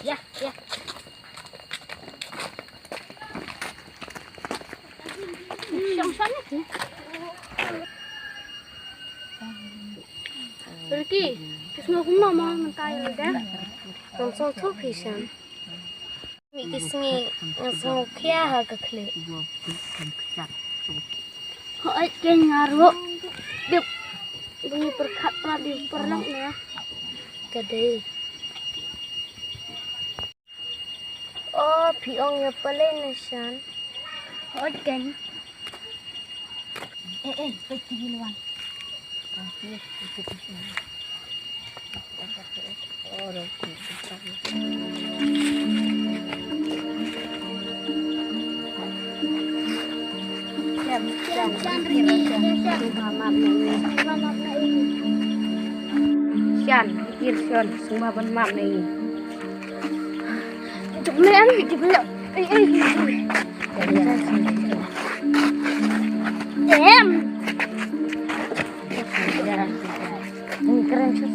Ya, ya. Siyang sanit eh. Ricky, kisah aku mama tayo dah. Langsung tu pisang. Mikisnya langsung kia harga kle. Kau aja ngaruh. Dia bunyi perkat pernah di perlak na. Kadai. Oh, piong ya paling nasan. Kau aja. Baik tinggi luang. Sian, pikir Sian, semua bermak ni. Jumlah ni jumlah. Damn. Keren sih.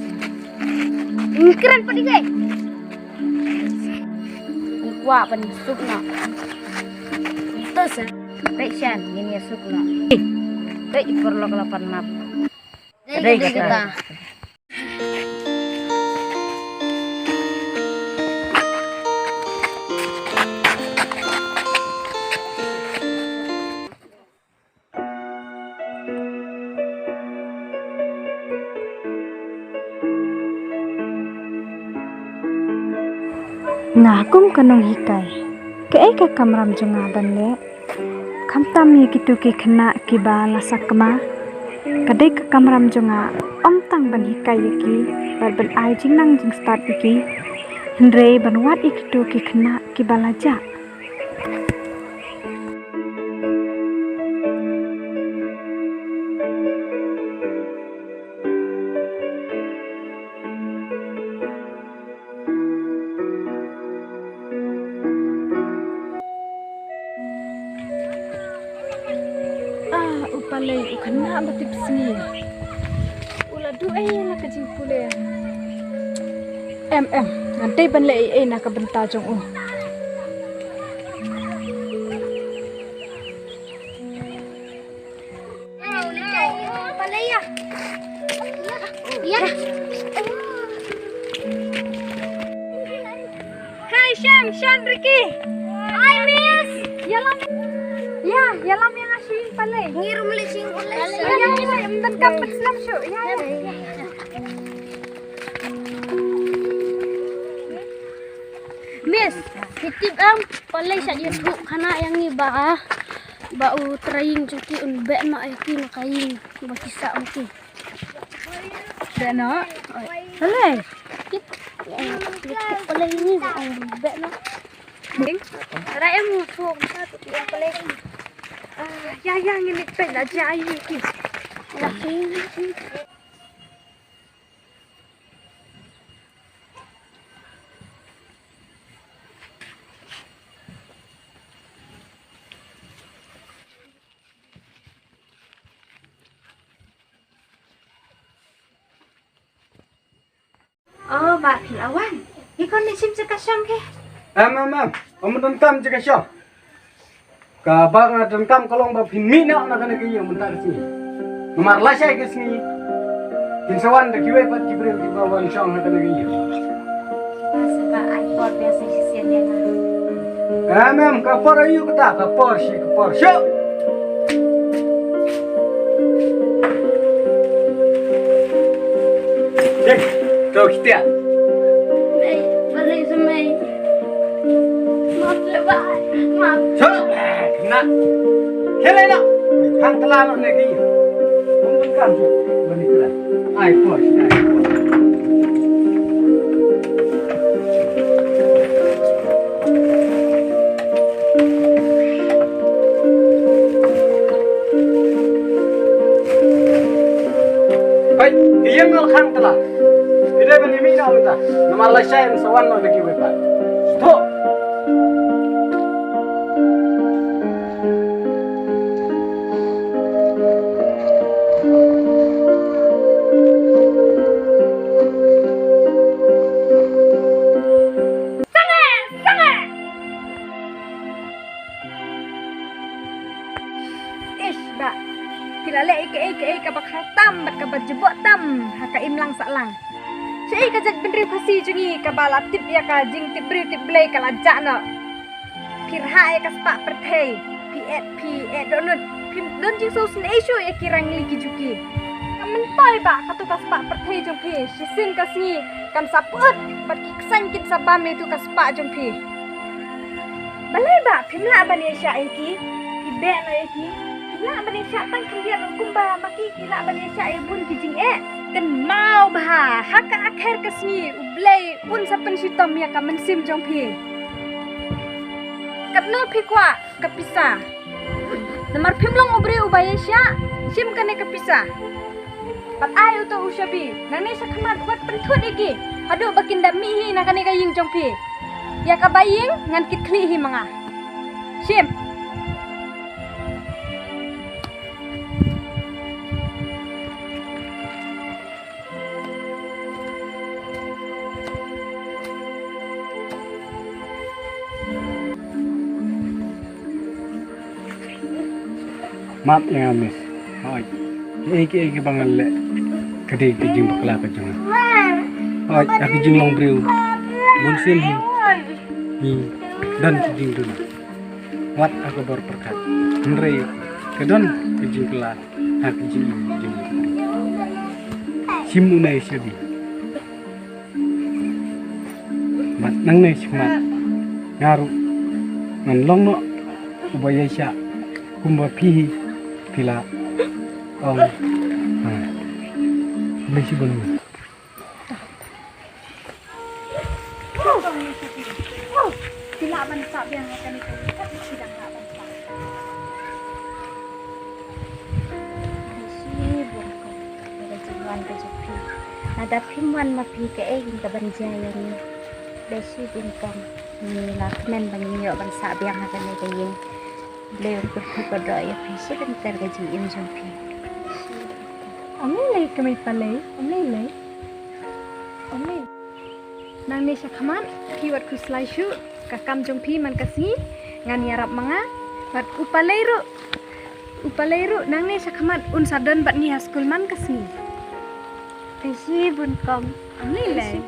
Keren padi guys. Kuat pen sup nak. Terus, Sian, ini sup nak. Baik perlu kelapan map. Jadi kita. Nah, kum kanong hikai. Ke ka kamram jonga banle. Kamtam ye gitu ki kena ki ba lasakma. Kadai ka kamram jonga om tang ban hikai ki ban ai jing nang jing start ki. Hendre ban wat ikitu ki kena ki balaja. Upalay ukana batip sini. Ula du la kajing pule. Nanti ban le na ka benta jong u. Upalay ya. Ya. Hai Shan Ricky. Hi miss. Yalam. Ya, yalam yang asyik palay. Ngirum lising ulit. Ya, dan kapat selam syu. Ya. Miss, titip am palay sa YouTube kana yang iba bau trying cuti unbe ma aki nakain bakisa mungkin. Dano. Palay. Titip palay ni unbe na. Ding. Raya mo so satu yang palay. Ya nginik pe na jai ki. Oh, Mbak Pilawan. Ikon ni sim cekasyong ke? Kamu tentang jika syah. Kabang na tentang kalau mbak pinmina na kana kaya mentar sini. Nomor lasai ke sini. Kinsawan de kiwe pat kibre di bawan syang na kana kaya. Sebab iPod biasa sisian dia na. Kapor ayu kata kapor syuk. Tuh kita. Palay sa may. Maaf. Kena. Kelai nak. Kang telan nak lagi. Untuk kan balik lah. Ai pos. Hai, dia ngal kang telan. Tidak bani nak minta. Nomor lain sawan nak lagi wepa. Stop. bat jebok tam haka imlang saklang. Syai kajak benri pasi jungi kabala tip ya ka jing tip bri tip blay kala jakna. Pirha ya kaspa perthei pi donut pim don jing so sin esho ya kirang liki juki. Mentoy ba katu kaspa perthei jong pi sisin kasni kam saput bat kiksan kit sabam itu kaspa jong pi. Balai ba pimla bani sya iki ibe na iki pimla bani sya tang kendia kumba maki kila bani sya bun kijing kan mau bah haka akhir kasni ublay un sapen sitom ya ka mensim jong pi. Kapno pi kwa kapisa. Namar pimlong ubri ubaya sya sim kane kapisa. Pat ayo to ushabi nani sakmat wat pentut iki. Hadu bakinda mihi nakane kaying jong pi. Ya kabaying ngan kitli hi mga. Sim. Maaf yang amis. Oi. Iki bangal le. Kadi kijing bakla ka jang. Oi, aku jing long briu. Bunsin hi. Hi. Dan kijing dun. Wat aku baru perkat. Nrei. Kedon kijing kela. Aku jing jing. Simu nai syabi. Mat nang nai syamat. Ngaru. Ngan long no. Ubaya sya. Kumba pihi. Pila ong besi belum Pila bansa yang akan itu sidang tak bansa. Sibuk ada jalan rezeki. Ada pimuan mapi ke ingin ke banjaya ni. Desi bintang ni lah kemen banyak bansa yang akan itu yang beliau berdoa ya pesi bentar gaji im jompi. Omlay kami palay, omlay. Nang ni syakaman kiwat kuslay syu kakam jompi man kasi ngan yarap mga bat upalay ru nang ni syakaman unsadon bat ni haskul man kasi. Pesi bun kom. Omlay.